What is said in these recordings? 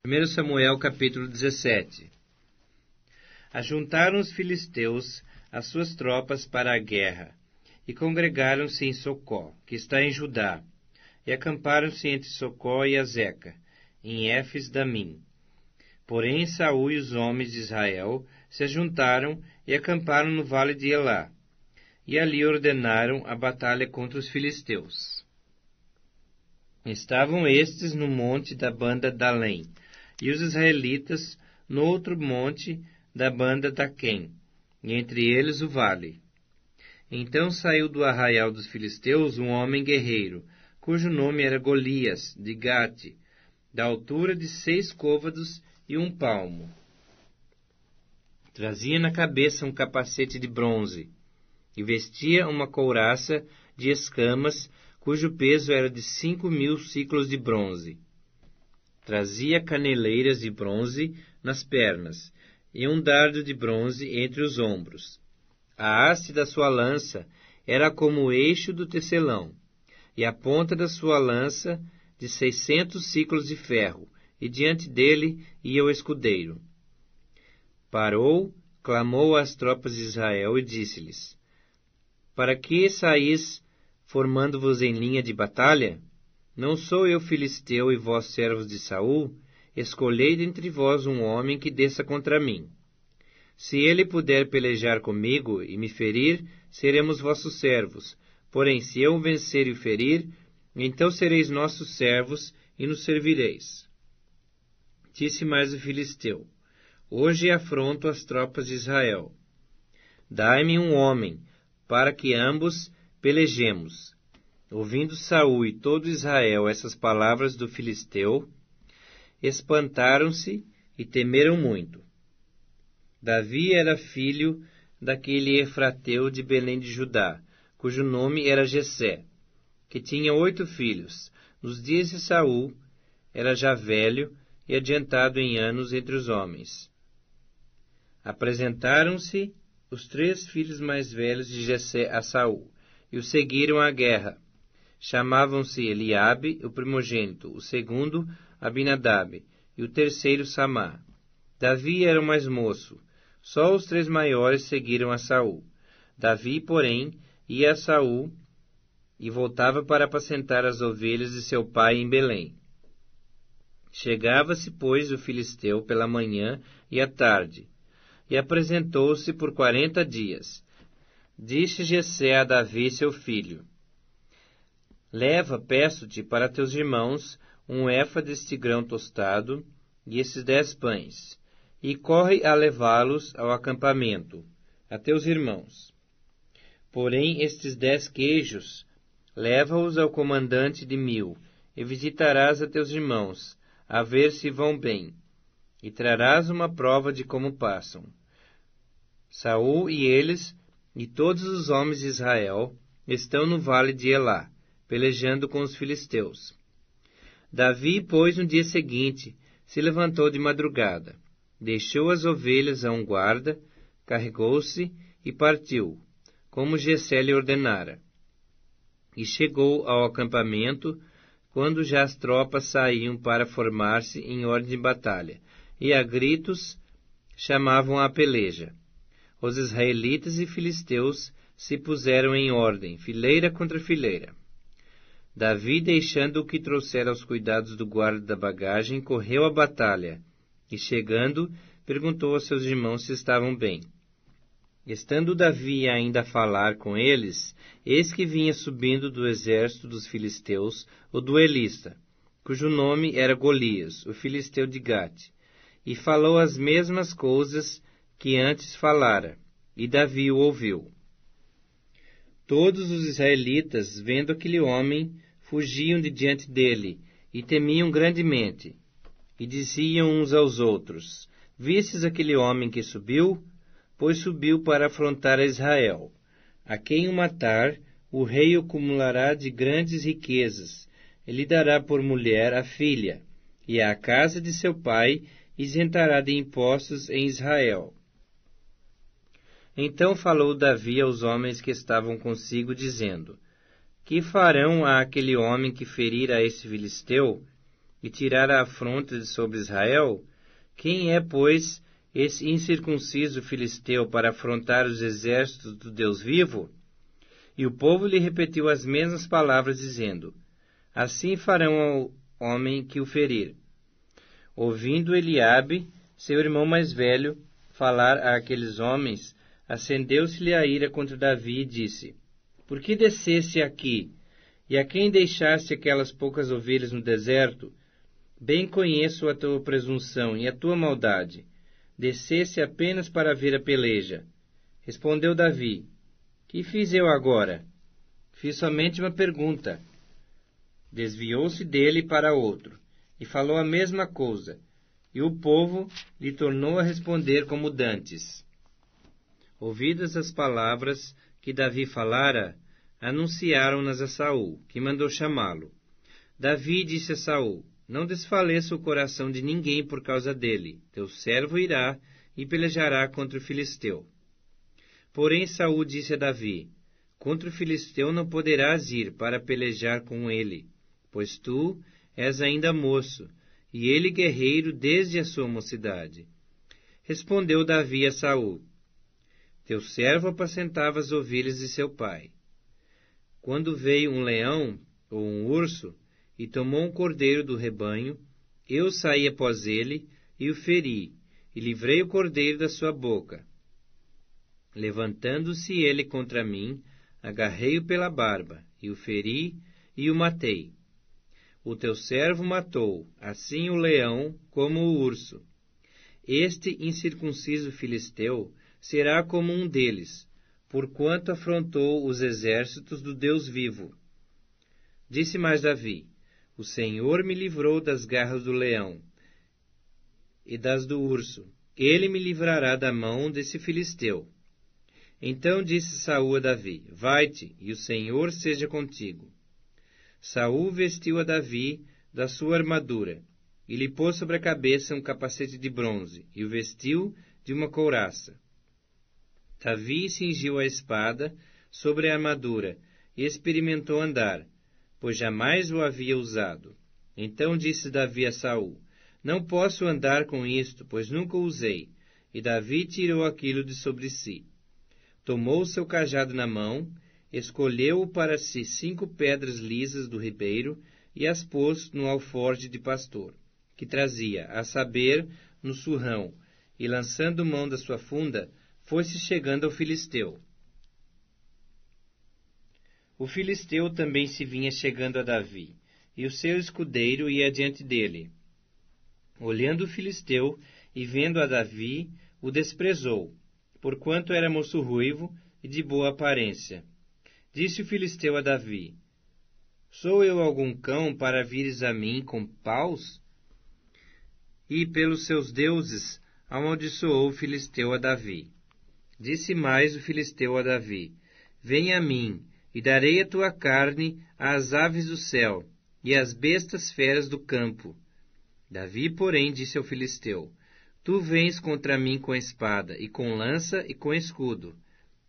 1 Samuel capítulo 17. Ajuntaram os filisteus as suas tropas para a guerra, e congregaram-se em Socó, que está em Judá, e acamparam-se entre Socó e Azeca, em Éfes-Damim. Porém Saul e os homens de Israel se ajuntaram e acamparam no vale de Elá, e ali ordenaram a batalha contra os filisteus. Estavam estes no monte da banda Dalém, e os israelitas no outro monte da banda Daquém, e entre eles o vale. Então saiu do arraial dos filisteus um homem guerreiro, cujo nome era Golias, de Gate, da altura de 6 côvados e 1 palmo. Trazia na cabeça um capacete de bronze, e vestia uma couraça de escamas, cujo peso era de 5.000 siclos de bronze. Trazia caneleiras de bronze nas pernas, e um dardo de bronze entre os ombros. A haste da sua lança era como o eixo do tecelão, e a ponta da sua lança de 600 siclos de ferro, e diante dele ia o escudeiro. Parou, clamou às tropas de Israel e disse-lhes: Para que saís formando-vos em linha de batalha? Não sou eu filisteu e vós servos de Saul? Escolhei dentre vós um homem que desça contra mim. Se ele puder pelejar comigo e me ferir, seremos vossos servos. Porém, se eu o vencer e o ferir, então sereis nossos servos e nos servireis. Disse mais o filisteu: Hoje afronto as tropas de Israel. Dai-me um homem, para que ambos pelejemos. Ouvindo Saul e todo Israel essas palavras do filisteu, espantaram-se e temeram muito. Davi era filho daquele efrateu de Belém de Judá, cujo nome era Jessé, que tinha 8 filhos. Nos dias de Saul, era já velho e adiantado em anos entre os homens. Apresentaram-se os 3 filhos mais velhos de Jessé a Saul, e o seguiram à guerra. Chamavam-se Eliabe, o primogênito, o segundo, Abinadab, e o terceiro, Samá. Davi era o mais moço. Só os 3 maiores seguiram a Saul. Davi, porém, ia a Saul e voltava para apacentar as ovelhas de seu pai em Belém. Chegava-se, pois, o filisteu pela manhã e à tarde, e apresentou-se por 40 dias. Disse Jessé a Davi, seu filho: Leva, peço-te, para teus irmãos um éfa deste grão tostado e esses 10 pães, e corre a levá-los ao acampamento, a teus irmãos. Porém, estes 10 queijos, leva-os ao comandante de 1000, e visitarás a teus irmãos, a ver se vão bem, e trarás uma prova de como passam. Saul e eles, e todos os homens de Israel, estão no vale de Elá, pelejando com os filisteus. Davi, pois, no dia seguinte, se levantou de madrugada, deixou as ovelhas a um guarda, carregou-se e partiu, como Jessé lhe ordenara. E chegou ao acampamento, quando já as tropas saíam para formar-se em ordem de batalha, e a gritos chamavam a peleja. Os israelitas e filisteus se puseram em ordem, fileira contra fileira. Davi, deixando o que trouxera aos cuidados do guarda da bagagem, correu à batalha, e chegando, perguntou aos seus irmãos se estavam bem. Estando Davi ainda a falar com eles, eis que vinha subindo do exército dos filisteus o duelista, cujo nome era Golias, o filisteu de Gate, e falou as mesmas coisas que antes falara, e Davi o ouviu. Todos os israelitas, vendo aquele homem, fugiam de diante dele, e temiam grandemente, e diziam uns aos outros: Vistes aquele homem que subiu? Pois subiu para afrontar a Israel. A quem o matar, o rei o acumulará de grandes riquezas, e lhe dará por mulher a filha, e a casa de seu pai isentará de impostos em Israel. Então falou Davi aos homens que estavam consigo, dizendo: Que farão a aquele homem que ferir a esse filisteu? e tirar a afronta de sobre Israel? Quem é, pois, esse incircunciso filisteu para afrontar os exércitos do Deus vivo? E o povo lhe repetiu as mesmas palavras, dizendo: Assim farão ao homem que o ferir. Ouvindo Eliabe, seu irmão mais velho, falar àqueles homens, acendeu-se-lhe a ira contra Davi e disse: Por que desceste aqui, e a quem deixaste aquelas poucas ovelhas no deserto? Bem conheço a tua presunção e a tua maldade. Desceste apenas para ver a peleja. Respondeu Davi: Que fiz eu agora? Fiz somente uma pergunta. Desviou-se dele para outro, e falou a mesma coisa, e o povo lhe tornou a responder como dantes. Ouvidas as palavras que Davi falara, anunciaram-nas a Saul, que mandou chamá-lo. Davi disse a Saul: Não desfaleça o coração de ninguém por causa dele. Teu servo irá e pelejará contra o filisteu. Porém Saul disse a Davi: Contra o filisteu não poderás ir para pelejar com ele, pois tu és ainda moço, e ele guerreiro desde a sua mocidade. Respondeu Davi a Saul: Teu servo apacentava as ovelhas de seu pai. Quando veio um leão ou um urso e tomou um cordeiro do rebanho, eu saí após ele e o feri, e livrei o cordeiro da sua boca. Levantando-se ele contra mim, agarrei-o pela barba, e o feri, e o matei. O teu servo matou, assim o leão como o urso. Este incircunciso filisteu será como um deles, porquanto afrontou os exércitos do Deus vivo. Disse mais Davi: O Senhor me livrou das garras do leão e das do urso. Ele me livrará da mão desse filisteu. Então disse Saul a Davi: Vai-te, e o Senhor seja contigo. Saul vestiu a Davi da sua armadura, e lhe pôs sobre a cabeça um capacete de bronze, e o vestiu de uma couraça. Davi cingiu a espada sobre a armadura, e experimentou andar, pois jamais o havia usado. Então disse Davi a Saul: Não posso andar com isto, pois nunca o usei. E Davi tirou aquilo de sobre si. Tomou o seu cajado na mão, escolheu para si 5 pedras lisas do ribeiro e as pôs no alforje de pastor, que trazia, a saber, no surrão, e lançando mão da sua funda, foi-se chegando ao filisteu. O filisteu também se vinha chegando a Davi, e o seu escudeiro ia diante dele. Olhando o filisteu e vendo a Davi, o desprezou, porquanto era moço ruivo e de boa aparência. Disse o filisteu a Davi: Sou eu algum cão para vires a mim com paus? E pelos seus deuses amaldiçoou o filisteu a Davi. Disse mais o filisteu a Davi: Vem a mim, e darei a tua carne às aves do céu, e às bestas feras do campo. Davi, porém, disse ao filisteu: Tu vens contra mim com espada, e com lança, e com escudo.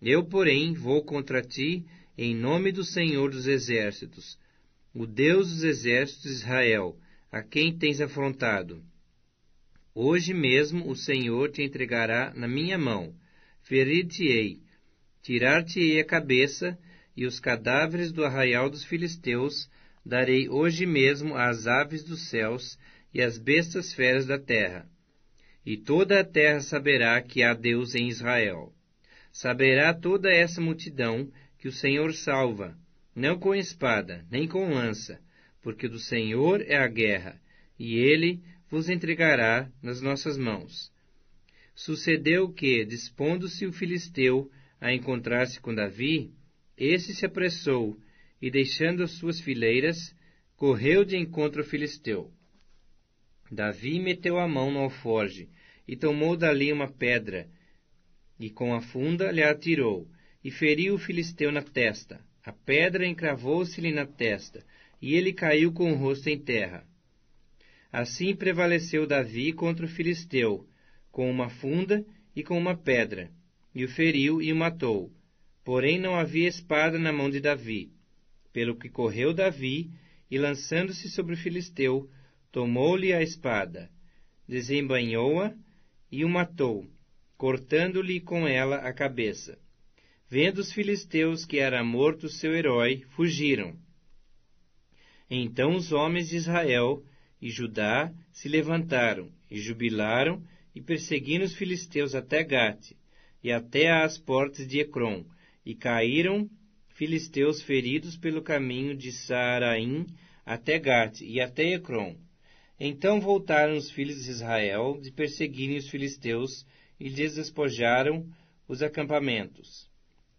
Eu, porém, vou contra ti em nome do Senhor dos Exércitos, o Deus dos Exércitos de Israel, a quem tens afrontado. Hoje mesmo o Senhor te entregará na minha mão. Ferir-te-ei, tirar-te-ei a cabeça, e os cadáveres do arraial dos filisteus darei hoje mesmo às aves dos céus e às bestas feras da terra. E toda a terra saberá que há Deus em Israel. Saberá toda essa multidão que o Senhor salva, não com espada, nem com lança, porque do Senhor é a guerra, e Ele vos entregará nas nossas mãos. Sucedeu que, dispondo-se o filisteu a encontrar-se com Davi, este se apressou, e deixando as suas fileiras, correu de encontro ao filisteu. Davi meteu a mão no alforje, e tomou dali uma pedra, e com a funda lhe atirou, e feriu o filisteu na testa. A pedra encravou-se-lhe na testa, e ele caiu com o rosto em terra. Assim prevaleceu Davi contra o filisteu, com uma funda e com uma pedra, e o feriu e o matou. Porém não havia espada na mão de Davi, pelo que correu Davi, e lançando-se sobre o filisteu, tomou-lhe a espada, desembainhou-a e o matou, cortando-lhe com ela a cabeça. Vendo os filisteus que era morto seu herói, fugiram. Então os homens de Israel e Judá se levantaram e jubilaram e perseguiram os filisteus até Gate e até às portas de Ecrom, e caíram filisteus feridos pelo caminho de Saaraim até Gate e até Ecrom. Então voltaram os filhos de Israel de perseguirem os filisteus e lhes despojaram os acampamentos.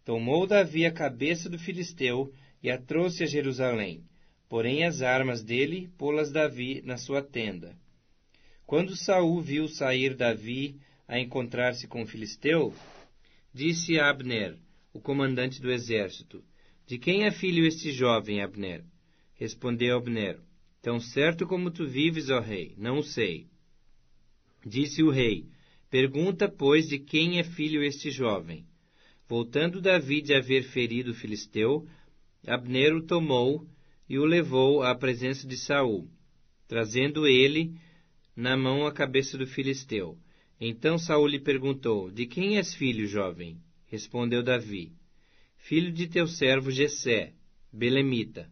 Tomou Davi a cabeça do filisteu e a trouxe a Jerusalém, porém as armas dele pô-las Davi na sua tenda. Quando Saul viu sair Davi a encontrar-se com o filisteu, disse a Abner, o comandante do exército: De quem é filho este jovem, Abner? Respondeu Abner: Tão certo como tu vives, ó rei, não o sei. Disse o rei: Pergunta, pois, de quem é filho este jovem. Voltando Davi de haver ferido o filisteu, Abner o tomou e o levou à presença de Saul, trazendo ele na mão a cabeça do filisteu. Então Saul lhe perguntou: De quem és filho, jovem? Respondeu Davi: Filho de teu servo Jessé, belemita.